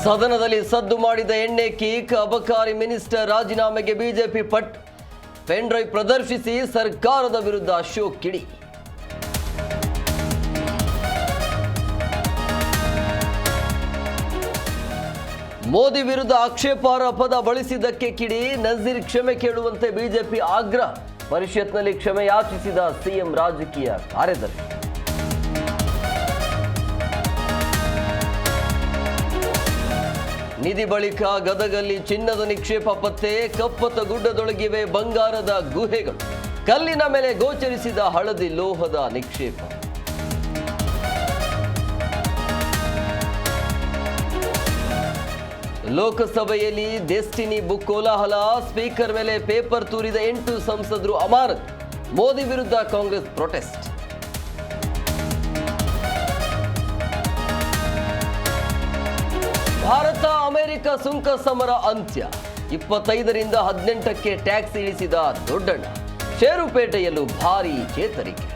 ಸದನದಲ್ಲಿ ಸದ್ದು ಮಾಡಿದ ಎಣ್ಣೆ ಕೀಕ್. ಅಬಕಾರಿ ಮಿನಿಸ್ಟರ್ ರಾಜೀನಾಮೆಗೆ ಬಿಜೆಪಿ ಪಟ್. ಪೆನ್ ಡ್ರೈವ್ ಪ್ರದರ್ಶಿಸಿ ಸರ್ಕಾರದ ವಿರುದ್ಧ ಅಶೋಕ್ ಕಿಡಿ. ಮೋದಿ ವಿರುದ್ಧ ಆಕ್ಷೇಪಾರ್ಹ ಪದ ಬಳಸಿದ್ದಕ್ಕೆ ಕಿಡಿ. ನಜೀರ್ ಕ್ಷಮೆ ಕೇಳುವಂತೆ ಬಿಜೆಪಿ ಆಗ್ರಹ. ಪರಿಷತ್ನಲ್ಲಿ ಕ್ಷಮೆ ಯಾಚಿಸಿದ ಸಿಎಂ ರಾಜಕೀಯ ಕಾರ್ಯದರ್ಶಿ. ನಿಧಿ ಬಳಿಕ ಗದಗಲ್ಲಿ ಚಿನ್ನದ ನಿಕ್ಷೇಪ ಪತ್ತೆ. ಕಪ್ಪತ್ತ ಗುಡ್ಡದೊಳಗಿವೆ ಬಂಗಾರದ ಗುಹೆಗಳು. ಕಲ್ಲಿನ ಮೇಲೆ ಗೋಚರಿಸಿದ ಹಳದಿ ಲೋಹದ ನಿಕ್ಷೇಪ. ಲೋಕಸಭೆಯಲ್ಲಿ ಡೆಸ್ಟಿನಿ ಬುಕ್ ಕೋಲಾಹಲ. ಸ್ಪೀಕರ್ ಮೇಲೆ ಪೇಪರ್ ತೂರಿದ 8 ಸಂಸದರು ಅಮಾನತು. ಮೋದಿ ವಿರುದ್ಧ ಕಾಂಗ್ರೆಸ್ ಪ್ರೊಟೆಸ್ಟ್. ಭಾರತ ಅಮೆರಿಕ ಸುಂಕ ಸಮರ ಅಂತ್ಯ. 25ರಿಂದ 18ಕ್ಕೆ ಟ್ಯಾಕ್ಸ್ ಇಳಿಸಿದ ದೊಡ್ಡಣ್ಣ. ಷೇರುಪೇಟೆಯಲ್ಲೂ ಭಾರೀ ಚೇತರಿಕೆ.